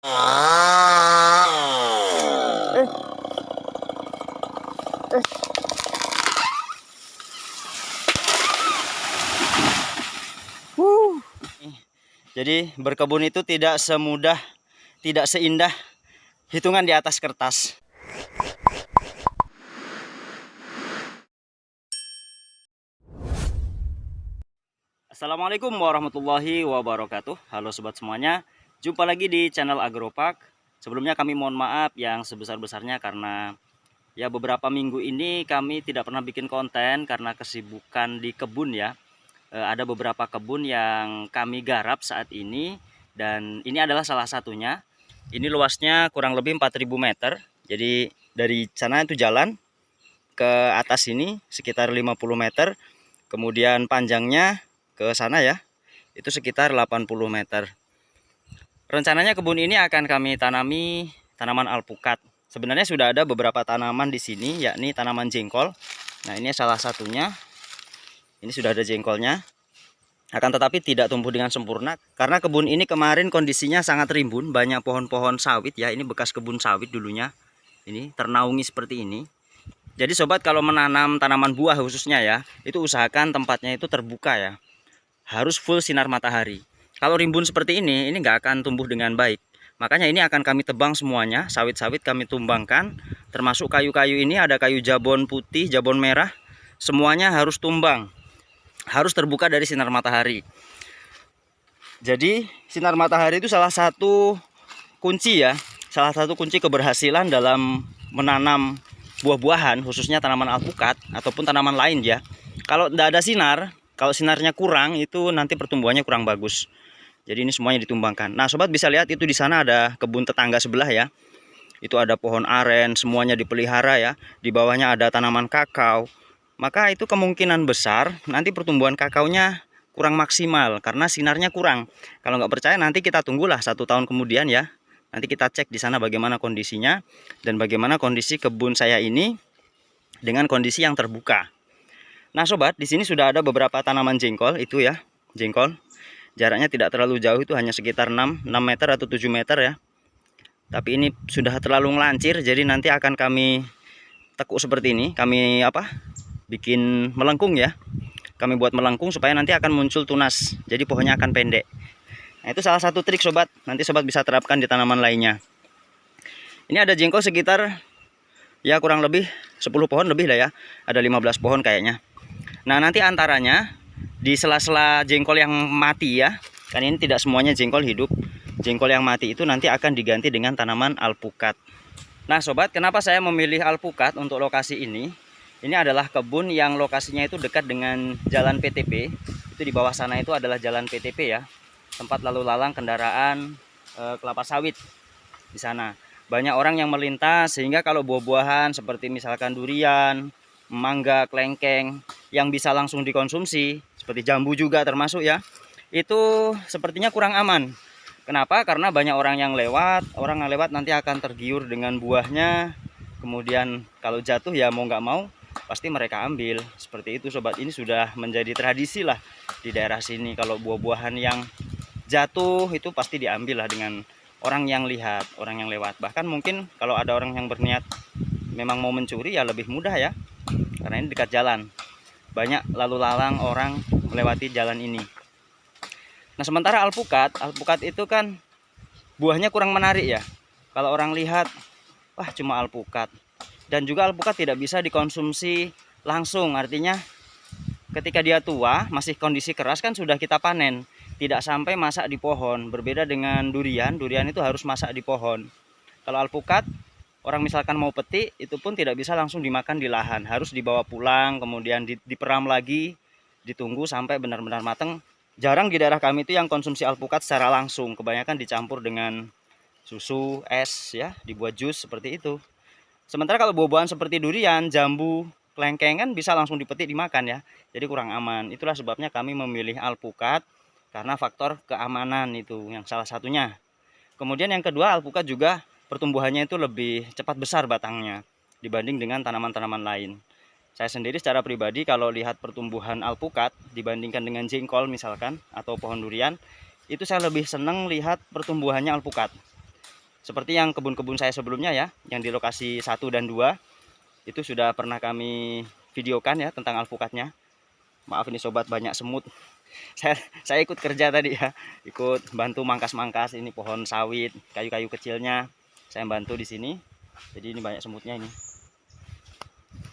Jadi berkebun itu tidak semudah, tidak seindah hitungan di atas kertas. Assalamualaikum warahmatullahi wabarakatuh. Halo sobat semuanya, jumpa lagi di channel Agropark. Sebelumnya kami mohon maaf yang sebesar-besarnya karena ya beberapa minggu ini kami tidak pernah bikin konten karena kesibukan di kebun ya. Ada beberapa kebun yang kami garap saat ini dan ini adalah salah satunya. Ini luasnya kurang lebih 4000 meter. Jadi dari sana itu jalan ke atas ini sekitar 50 meter. Kemudian panjangnya ke sana ya, itu sekitar 80 meter. Rencananya kebun ini akan kami tanami tanaman alpukat. Sebenarnya sudah ada beberapa tanaman di sini, yakni tanaman jengkol. Nah, ini salah satunya. Ini sudah ada jengkolnya. Akan tetapi tidak tumbuh dengan sempurna karena kebun ini kemarin kondisinya sangat rimbun, banyak pohon-pohon sawit ya. Ini bekas kebun sawit dulunya. Ini ternaungi seperti ini. Jadi sobat, kalau menanam tanaman buah khususnya ya, itu usahakan tempatnya itu terbuka ya. Harus full sinar matahari. Kalau rimbun seperti ini nggak akan tumbuh dengan baik. Makanya ini akan kami tebang semuanya, sawit-sawit kami tumbangkan. Termasuk kayu-kayu ini, ada kayu jabon putih, jabon merah. Semuanya harus tumbang. Harus terbuka dari sinar matahari. Jadi sinar matahari itu salah satu kunci ya. Salah satu kunci keberhasilan dalam menanam buah-buahan, khususnya tanaman alpukat ataupun tanaman lain ya. Kalau tidak ada sinar, kalau sinarnya kurang, itu nanti pertumbuhannya kurang bagus. Jadi ini semuanya ditumbangkan. Nah sobat bisa lihat itu di sana ada kebun tetangga sebelah ya. Itu ada pohon aren, semuanya dipelihara ya. Di bawahnya ada tanaman kakao. Maka itu kemungkinan besar nanti pertumbuhan kakaonya kurang maksimal karena sinarnya kurang. Kalau nggak percaya nanti kita tunggulah 1 tahun kemudian ya. Nanti kita cek di sana bagaimana kondisinya dan bagaimana kondisi kebun saya ini dengan kondisi yang terbuka. Nah sobat, di sini sudah ada beberapa tanaman jengkol itu ya, jengkol. Jaraknya tidak terlalu jauh, itu hanya sekitar 6 meter atau 7 meter ya. Tapi ini sudah terlalu ngelancir, jadi nanti akan kami tekuk seperti ini. Kami bikin melengkung ya. Kami buat melengkung supaya nanti akan muncul tunas. Jadi pohonnya akan pendek. Nah itu salah satu trik sobat. Nanti sobat bisa terapkan di tanaman lainnya. Ini ada jengkol sekitar ya kurang lebih 10 pohon lebih lah ya. Ada 15 pohon kayaknya. Nah nanti antaranya di sela-sela jengkol yang mati ya, kan ini tidak semuanya jengkol hidup. Jengkol yang mati itu nanti akan diganti dengan tanaman alpukat. Nah sobat, kenapa saya memilih alpukat untuk lokasi ini? Ini adalah kebun yang lokasinya itu dekat dengan jalan PTP. Itu di bawah sana itu adalah jalan PTP ya, tempat lalu lalang kendaraan kelapa sawit di sana. Banyak orang yang melintas sehingga kalau buah-buahan seperti misalkan durian, mangga, kelengkeng yang bisa langsung dikonsumsi seperti jambu juga termasuk ya, itu sepertinya kurang aman. Kenapa? Karena banyak orang yang lewat nanti akan tergiur dengan buahnya. Kemudian kalau jatuh ya mau nggak mau pasti mereka ambil. Seperti itu sobat, ini sudah menjadi tradisi lah di daerah sini. Kalau buah-buahan yang jatuh itu pasti diambil lah dengan orang yang lihat, orang yang lewat. Bahkan mungkin kalau ada orang yang berniat memang mau mencuri ya lebih mudah ya, karena ini dekat jalan, banyak lalu lalang orang melewati jalan ini. Nah sementara alpukat itu kan buahnya kurang menarik ya. Kalau orang lihat, wah cuma alpukat. Dan juga alpukat tidak bisa dikonsumsi langsung, artinya ketika dia tua masih kondisi keras kan sudah kita panen, tidak sampai masak di pohon. Berbeda dengan durian, durian itu harus masak di pohon. Kalau alpukat, orang misalkan mau petik, itu pun tidak bisa langsung dimakan di lahan, harus dibawa pulang, kemudian diperam lagi, ditunggu sampai benar-benar matang. Jarang di daerah kami itu yang konsumsi alpukat secara langsung, kebanyakan dicampur dengan susu, es ya, dibuat jus seperti itu. Sementara kalau buah-buahan seperti durian, jambu, kelengkeng kan bisa langsung dipetik dimakan ya, jadi kurang aman. Itulah sebabnya kami memilih alpukat, karena faktor keamanan itu yang salah satunya. Kemudian yang kedua, alpukat juga pertumbuhannya itu lebih cepat besar batangnya dibanding dengan tanaman-tanaman lain. Saya sendiri secara pribadi kalau lihat pertumbuhan alpukat dibandingkan dengan jengkol misalkan atau pohon durian, itu saya lebih senang lihat pertumbuhannya alpukat. Seperti yang kebun-kebun saya sebelumnya ya, yang di lokasi 1 dan 2 itu sudah pernah kami videokan ya tentang alpukatnya. Maaf ini sobat, banyak semut. Saya ikut kerja tadi ya, ikut bantu mangkas-mangkas ini pohon sawit, kayu-kayu kecilnya. Saya bantu di sini. Jadi ini banyak semutnya ini.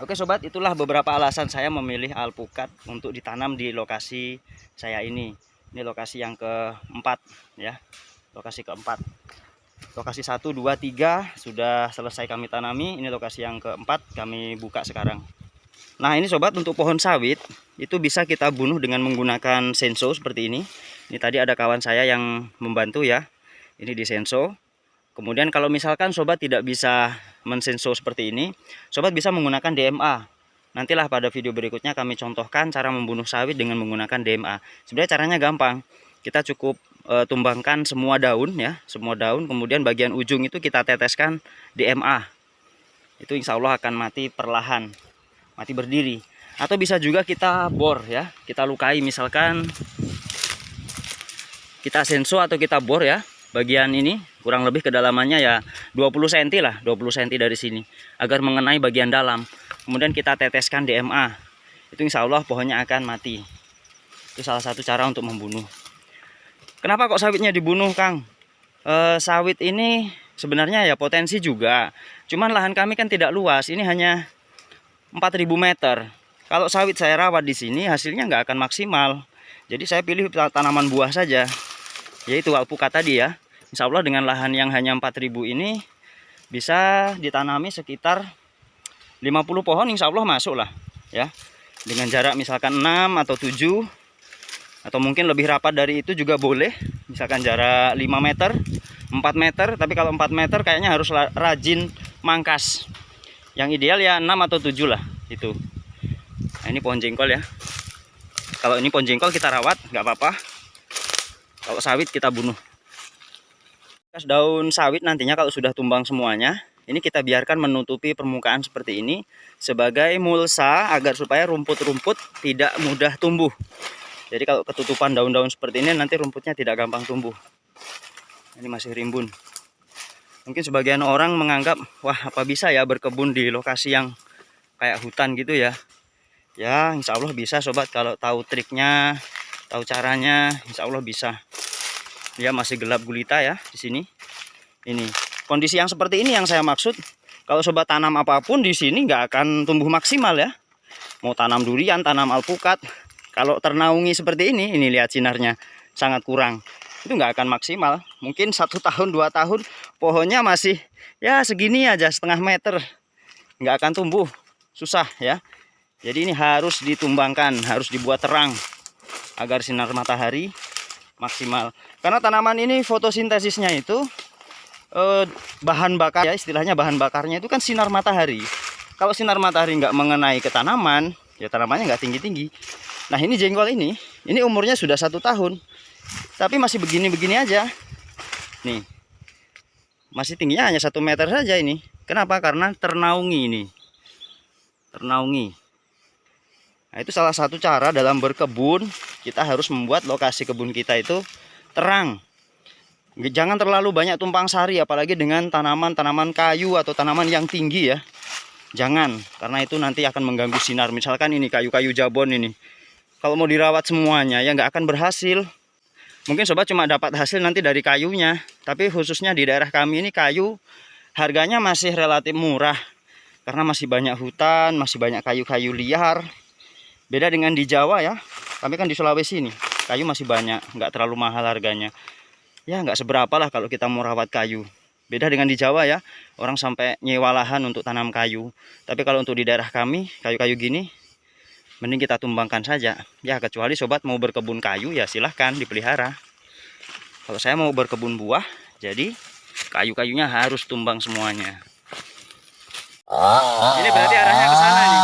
Oke sobat, itulah beberapa alasan saya memilih alpukat untuk ditanam di lokasi saya ini. Ini lokasi yang keempat ya. Lokasi keempat. Lokasi 1, 2, 3 sudah selesai kami tanami. Ini lokasi yang keempat kami buka sekarang. Nah ini sobat, untuk pohon sawit itu bisa kita bunuh dengan menggunakan senso seperti ini. Ini tadi ada kawan saya yang membantu ya. Ini di senso. Kemudian kalau misalkan sobat tidak bisa mensenso seperti ini, sobat bisa menggunakan DMA. Nantilah pada video berikutnya kami contohkan cara membunuh sawit dengan menggunakan DMA. Sebenarnya caranya gampang. Kita cukup tumbangkan semua daun ya, semua daun. Kemudian bagian ujung itu kita teteskan DMA. Itu insya Allah akan mati perlahan. Mati berdiri. Atau bisa juga kita bor ya, kita lukai, misalkan kita senso atau kita bor ya, bagian ini kurang lebih kedalamannya ya 20 cm lah, 20 cm dari sini, agar mengenai bagian dalam. Kemudian kita teteskan DMA, itu insya Allah pohonnya akan mati. Itu salah satu cara untuk membunuh. Kenapa kok sawitnya dibunuh, Kang? Sawit ini sebenarnya ya potensi juga, cuman lahan kami kan tidak luas, ini hanya 4.000 meter. Kalau sawit saya rawat di sini hasilnya nggak akan maksimal. Jadi saya pilih tanaman buah saja, yaitu alpukat tadi ya. Insya Allah dengan lahan yang hanya 4.000 ini bisa ditanami sekitar 50 pohon, insya Allah masuk lah ya. Dengan jarak misalkan 6 atau 7 atau mungkin lebih rapat dari itu juga boleh. Misalkan jarak 5 meter, 4 meter, tapi kalau 4 meter kayaknya harus rajin mangkas. Yang ideal ya 6 atau 7 lah itu. Nah ini pohon jengkol ya. Kalau ini pohon jengkol kita rawat nggak apa-apa. Kalau sawit kita bunuh. Daun sawit nantinya kalau sudah tumbang semuanya, ini kita biarkan menutupi permukaan seperti ini sebagai mulsa agar supaya rumput-rumput tidak mudah tumbuh. Jadi kalau ketutupan daun-daun seperti ini nanti rumputnya tidak gampang tumbuh. Ini masih rimbun. Mungkin sebagian orang menganggap, wah apa bisa ya berkebun di lokasi yang kayak hutan gitu ya. Ya insya Allah bisa sobat, kalau tahu triknya, tahu caranya, insya Allah bisa. Ya masih gelap gulita ya di sini. Ini kondisi yang seperti ini yang saya maksud. Kalau sobat tanam apapun di sini nggak akan tumbuh maksimal ya. Mau tanam durian, tanam alpukat, kalau ternaungi seperti ini lihat sinarnya sangat kurang. Itu nggak akan maksimal. Mungkin 1 tahun 2 tahun pohonnya masih ya segini aja, setengah meter, nggak akan tumbuh, susah ya. Jadi ini harus ditumbangkan, harus dibuat terang agar sinar matahari maksimal. Karena tanaman ini fotosintesisnya itu bahan bakar ya, istilahnya bahan bakarnya itu kan sinar matahari. Kalau sinar matahari nggak mengenai ke tanaman, ya tanamannya nggak tinggi-tinggi. Nah ini jengkol ini umurnya sudah 1 tahun. Tapi masih begini-begini aja. Nih. Masih tingginya hanya 1 meter saja ini. Kenapa? Karena ternaungi ini. Ternaungi. Nah, itu salah satu cara dalam berkebun. Kita harus membuat lokasi kebun kita itu terang. Jangan terlalu banyak tumpang sari, apalagi dengan tanaman-tanaman kayu atau tanaman yang tinggi ya. Jangan, karena itu nanti akan mengganggu sinar. Misalkan ini kayu-kayu jabon ini. Kalau mau dirawat semuanya ya nggak akan berhasil. Mungkin sobat cuma dapat hasil nanti dari kayunya. Tapi khususnya di daerah kami ini kayu harganya masih relatif murah. Karena masih banyak hutan, masih banyak kayu-kayu liar. Beda dengan di Jawa ya. Kami kan di Sulawesi nih. Kayu masih banyak, nggak terlalu mahal harganya. Ya nggak seberapa lah kalau kita mau rawat kayu. Beda dengan di Jawa ya. Orang sampai nyewa lahan untuk tanam kayu. Tapi kalau untuk di daerah kami, kayu-kayu gini, mending kita tumbangkan saja. Ya kecuali sobat mau berkebun kayu ya silahkan dipelihara. Kalau saya mau berkebun buah, jadi kayu-kayunya harus tumbang semuanya. Ini berarti arahnya ke sana nih.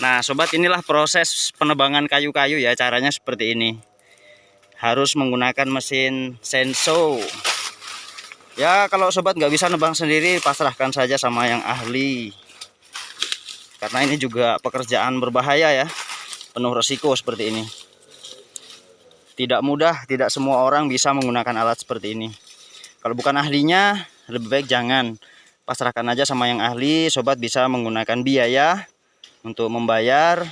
Nah sobat, inilah proses penebangan kayu-kayu ya, caranya seperti ini. harus menggunakan mesin Senso. Ya kalau sobat nggak bisa nebang sendiri, pasrahkan saja sama yang ahli, karena ini juga pekerjaan berbahaya ya, penuh resiko seperti ini. Tidak mudah, tidak semua orang bisa menggunakan alat seperti ini. Kalau bukan ahlinya, lebih baik jangan, pasrahkan aja sama yang ahli. Sobat bisa menggunakan biaya untuk membayar,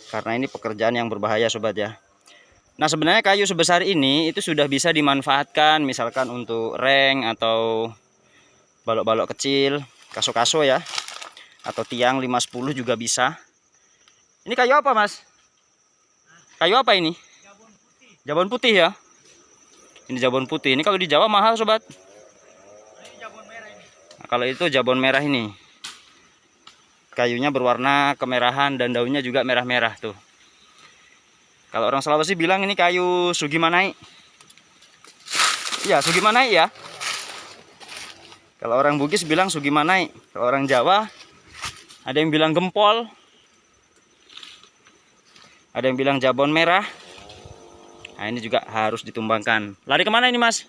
karena ini pekerjaan yang berbahaya sobat ya. Nah sebenarnya kayu sebesar ini itu sudah bisa dimanfaatkan, misalkan untuk reng atau balok-balok kecil, kaso-kaso ya, atau tiang 5-10 juga bisa. Ini kayu apa mas? Kayu apa ini? Jabon putih ya. Ini jabon putih. Ini kalau di Jawa mahal sobat. Nah, kalau itu jabon merah ini. Kayunya berwarna kemerahan dan daunnya juga merah-merah tuh. Kalau orang Sulawesi bilang ini kayu Sugimanai. Iya, Sugimanai ya. Kalau orang Bugis bilang Sugimanai. Kalau orang Jawa ada yang bilang gempol. Ada yang bilang jabon merah. Nah, ini juga harus ditumbangkan. Lari kemana ini mas?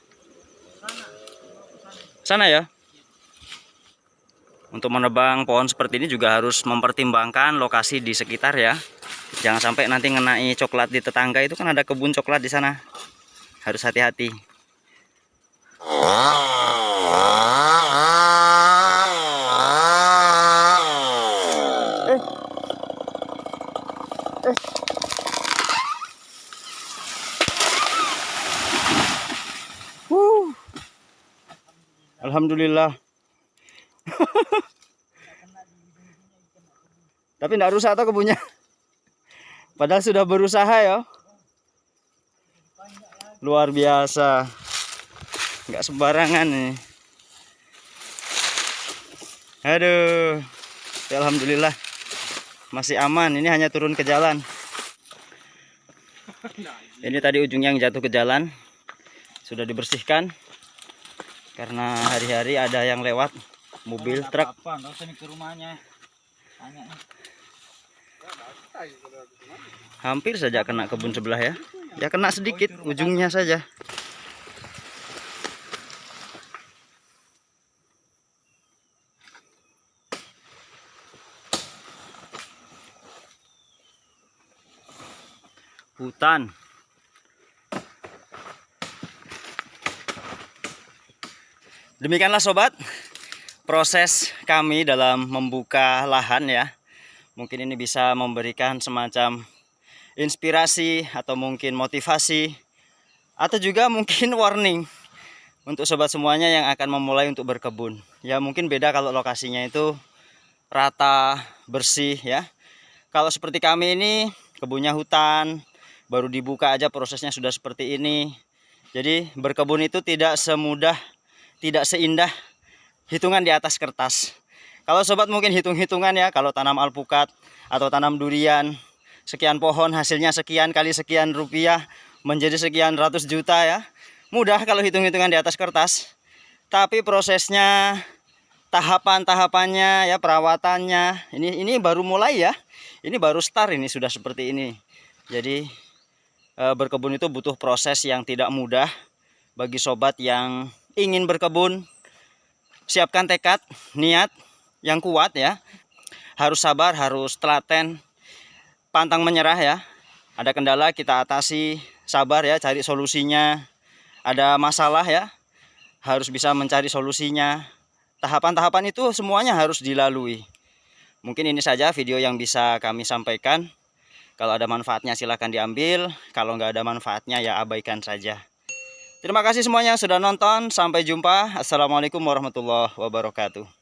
Sana ya. Untuk menebang pohon seperti ini juga harus mempertimbangkan lokasi di sekitar ya. Jangan sampai nanti ngenai coklat di tetangga, itu kan ada kebun coklat di sana. Harus hati-hati. Alhamdulillah. Tapi tidak rusak atau kebunnya. Padahal sudah berusaha ya. Luar biasa. Nggak sembarangan nih. Aduh. Ya, alhamdulillah. Masih aman. Ini hanya turun ke jalan. Ini tadi ujungnya yang jatuh ke jalan. Sudah dibersihkan. Karena hari-hari ada yang lewat, mobil, truk. Hampir saja kena kebun sebelah ya. Ya kena sedikit, ujungnya saja. Hutan. Demikianlah sobat, proses kami dalam membuka lahan ya. Mungkin ini bisa memberikan semacam inspirasi atau mungkin motivasi, atau juga mungkin warning untuk sobat semuanya yang akan memulai untuk berkebun. Ya mungkin beda kalau lokasinya itu rata, bersih ya. Kalau seperti kami ini kebunnya hutan, baru dibuka aja prosesnya sudah seperti ini. Jadi berkebun itu tidak semudah, tidak seindah hitungan di atas kertas. Kalau sobat mungkin hitung-hitungan ya, kalau tanam alpukat atau tanam durian, sekian pohon hasilnya sekian kali sekian rupiah, menjadi sekian ratus juta ya. Mudah kalau hitung-hitungan di atas kertas. Tapi prosesnya, tahapan-tahapannya ya, perawatannya, ini baru mulai ya. Ini baru start, ini sudah seperti ini. Jadi berkebun itu butuh proses yang tidak mudah. Bagi sobat yang ingin berkebun, siapkan tekad, niat yang kuat ya. Harus sabar, harus telaten, pantang menyerah ya. Ada kendala kita atasi, sabar ya, cari solusinya. Ada masalah ya, harus bisa mencari solusinya. Tahapan-tahapan itu semuanya harus dilalui. Mungkin ini saja video yang bisa kami sampaikan. Kalau ada manfaatnya silahkan diambil, kalau nggak ada manfaatnya ya abaikan saja. Terima kasih semuanya yang sudah nonton. Sampai jumpa. Assalamualaikum warahmatullahi wabarakatuh.